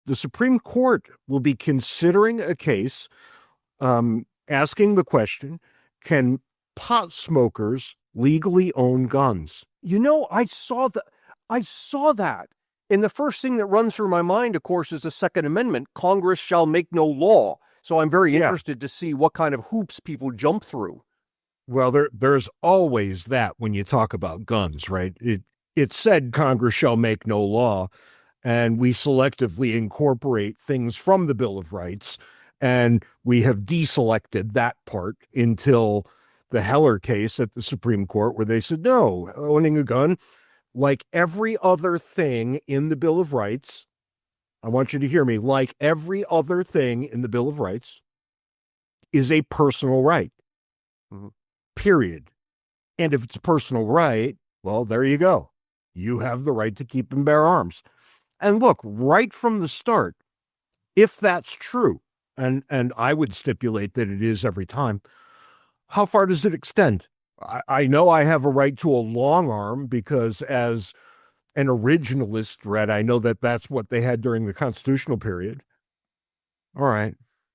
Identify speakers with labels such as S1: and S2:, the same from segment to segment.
S1: the Supreme Court will be considering a case, asking the question, can pot smokers legally own guns?
S2: I saw that. And the first thing that runs through my mind, of course, is the Second Amendment. Congress shall make no law. So I'm very interested to see what kind of hoops people jump through.
S1: Well, there's always that when you talk about guns, right? It said Congress shall make no law, and we selectively incorporate things from the Bill of Rights, and we have deselected that part until the Heller case at the Supreme Court, where they said, no, owning a gun, like every other thing in the Bill of Rights, I want you to hear me, like every other thing in the Bill of Rights, is a personal right. Mm-hmm. Period. And if it's a personal right, well, there you go. You have the right to keep and bear arms. And look, right from the start, if that's true, and I would stipulate that it is every time, how far does it extend? I know I have a right to a long arm because as an originalist read, I know that that's what they had during the constitutional period. All right.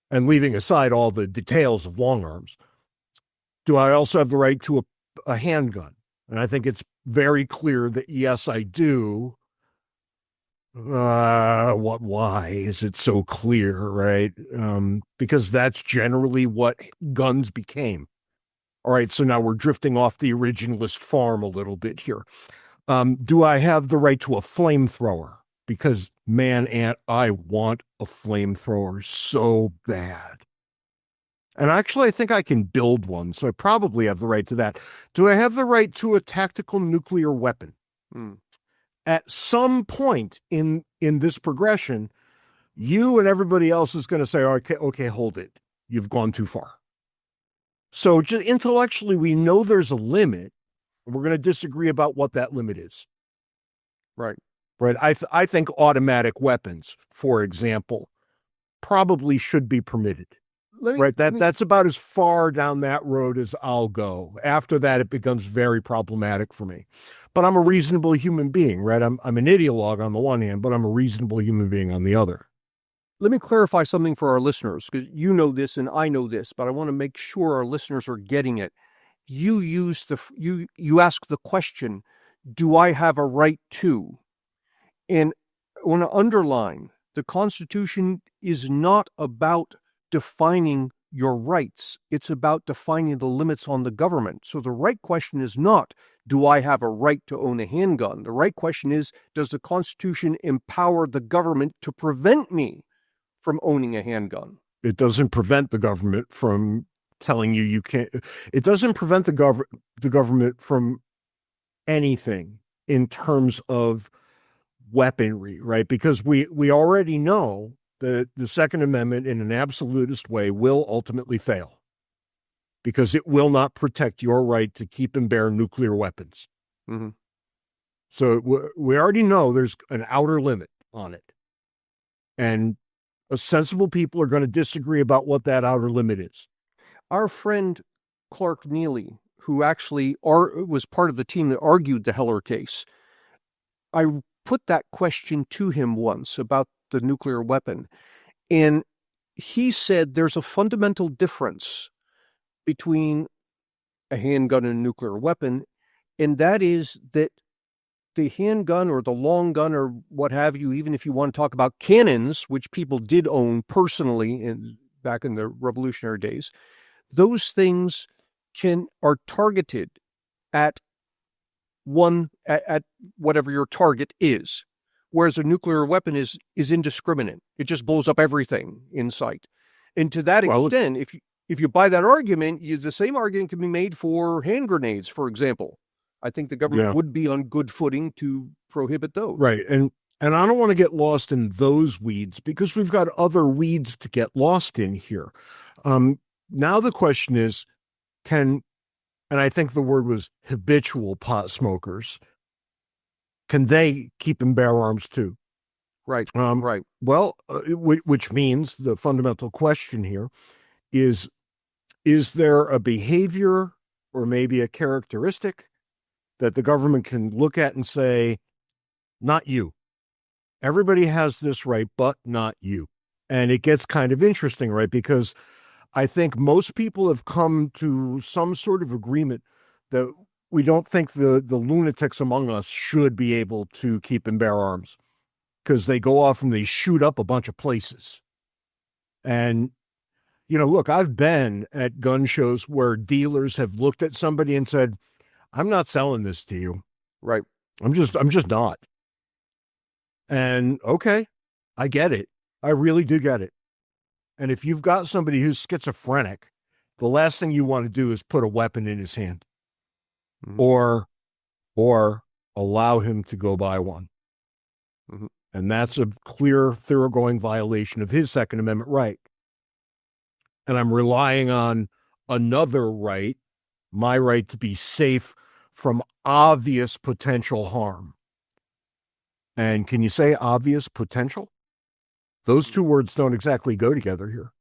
S1: And leaving aside all the details of long arms, do I also have the right to a handgun? And I think it's very clear that, yes, I do. Why is it so clear, right? Because that's generally what guns became. All right, so now we're drifting off the originalist farm a little bit here. Do I have the right to a flamethrower? Because, man, Aunt, I want a flamethrower so bad. And actually, I think I can build one, so I probably have the right to that. Do I have the right to a tactical nuclear weapon? At some point in this progression, you and everybody else is going to say, okay, hold it. You've gone too far. So just intellectually, we know there's a limit. We're going to disagree about what that limit is.
S2: Right.
S1: Right. I think automatic weapons, for example, probably should be permitted. That's about as far down that road as I'll go. After that, it becomes very problematic for me. But I'm a reasonable human being, right? I'm an ideologue on the one hand, but I'm a reasonable human being on the other.
S2: Let me clarify something for our listeners, because you know this and I know this, but I want to make sure our listeners are getting it. You ask the question, do I have a right to? And I want to underline, the Constitution is not about defining your rights. It's about defining the limits on the government. So the right question is not, do I have a right to own a handgun? The right question is, does the Constitution empower the government to prevent me from owning a handgun?
S1: It doesn't prevent the government from telling you can't. It doesn't prevent the government from anything in terms of weaponry, right? Because we already know that the Second Amendment in an absolutist way will ultimately fail because it will not protect your right to keep and bear nuclear weapons.
S2: Mm-hmm.
S1: So we already know there's an outer limit on it. And sensible people are going to disagree about what that outer limit is.
S2: Our friend Clark Neely, who actually was part of the team that argued the Heller case, I put that question to him once about the nuclear weapon, and he said there's a fundamental difference between a handgun and a nuclear weapon, and that is that the handgun or the long gun or what have you, even if you want to talk about cannons, which people did own personally back in the Revolutionary days, those things are targeted at whatever your target is, whereas a nuclear weapon is indiscriminate. It just blows up everything in sight. And to that extent, if you buy that argument, the same argument can be made for hand grenades, for example. I think the government would be on good footing to prohibit those.
S1: Right. And I don't want to get lost in those weeds because we've got other weeds to get lost in here. Now the question is, and I think the word was habitual pot smokers, can they keep and bear arms too?
S2: Right.
S1: Right. Well, which means the fundamental question here is there a behavior or maybe a characteristic that the government can look at and say, not you. Everybody has this right, but not you. And it gets kind of interesting, right? Because I think most people have come to some sort of agreement that we don't think the lunatics among us should be able to keep and bear arms, because they go off and they shoot up a bunch of places. And, look, I've been at gun shows where dealers have looked at somebody and said, I'm not selling this to you.
S2: Right.
S1: I'm just not. And okay, I get it. I really do get it. And if you've got somebody who's schizophrenic, the last thing you want to do is put a weapon in his hand, or allow him to go buy one.
S2: Mm-hmm.
S1: And that's a clear, thoroughgoing violation of his Second Amendment right. And I'm relying on another right, my right to be safe from obvious potential harm. And can you say obvious potential? Those two words don't exactly go together here,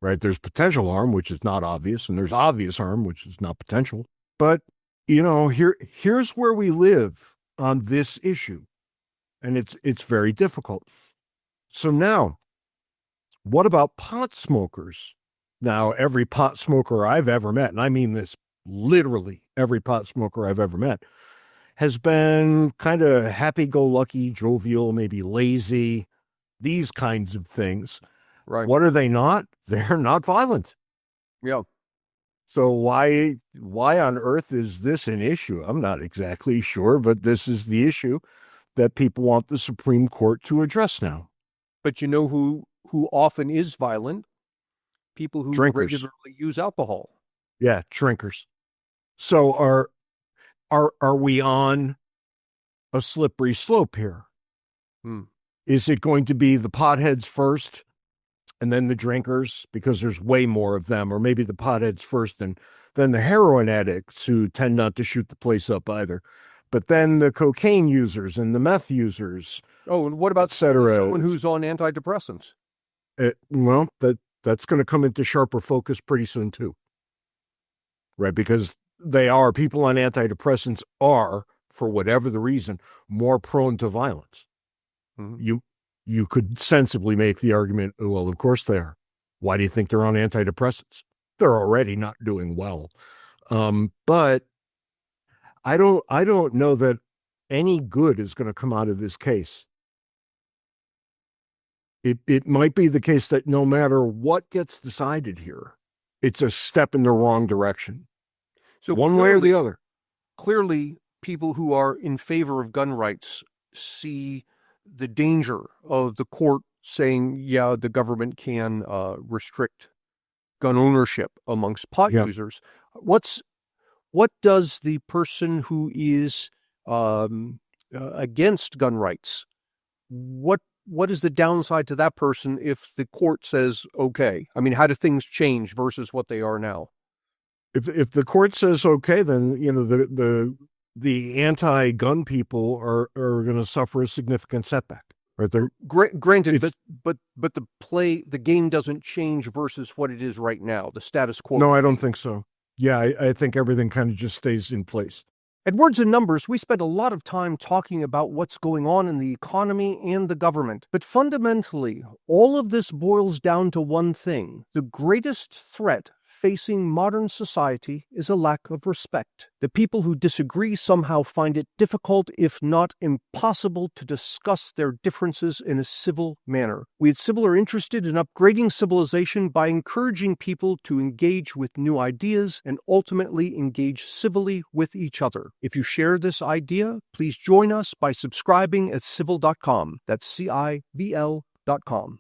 S1: right? There's potential harm, which is not obvious, and there's obvious harm, which is not potential. But, here's where we live on this issue, and it's very difficult. So now, what about pot smokers? Now, every pot smoker I've ever met, and I mean this literally, every pot smoker I've ever met, has been kind of happy-go-lucky, jovial, maybe lazy, these kinds of things.
S2: Right.
S1: What are they not? They're not violent.
S2: Yeah.
S1: So why on earth is this an issue? I'm not exactly sure, but this is the issue that people want the Supreme Court to address now.
S2: But you know who often is violent? People who
S1: Drinkers.
S2: regularly use alcohol.
S1: Yeah, drinkers. So are we on a slippery slope here? Is it going to be the potheads first and then the drinkers, because there's way more of them, or maybe the potheads first and then the heroin addicts, who tend not to shoot the place up either, but then the cocaine users and the meth users?
S2: Oh, and what about someone who's on antidepressants?
S1: Well, that's going to come into sharper focus pretty soon too, right? Because people on antidepressants are, for whatever the reason, more prone to violence. Mm-hmm. You could sensibly make the argument, well, of course they are. Why do you think they're on antidepressants? They're already not doing well. But I don't know that any good is going to come out of this case. It might be the case that no matter what gets decided here, it's a step in the wrong direction. So one way or the other.
S2: Clearly, people who are in favor of gun rights see the danger of the court saying, yeah, the government can restrict gun ownership amongst pot users. What does the person who is against gun rights, what is the downside to that person if the court says, okay? I mean, how do things change versus what they are now?
S1: If the court says okay, then the anti-gun people are going to suffer a significant setback. Right there.
S2: Granted, but the game doesn't change versus what it is right now, the status quo.
S1: No, I don't think so. Yeah, I think everything kind of just stays in place.
S2: At Words and Numbers, we spend a lot of time talking about what's going on in the economy and the government. But fundamentally, all of this boils down to one thing. The greatest threat facing modern society is a lack of respect. The people who disagree somehow find it difficult, if not impossible, to discuss their differences in a civil manner. We at CiVL are interested in upgrading civilization by encouraging people to engage with new ideas and ultimately engage civilly with each other. If you share this idea, please join us by subscribing at CiVL.com. That's CiVL.com.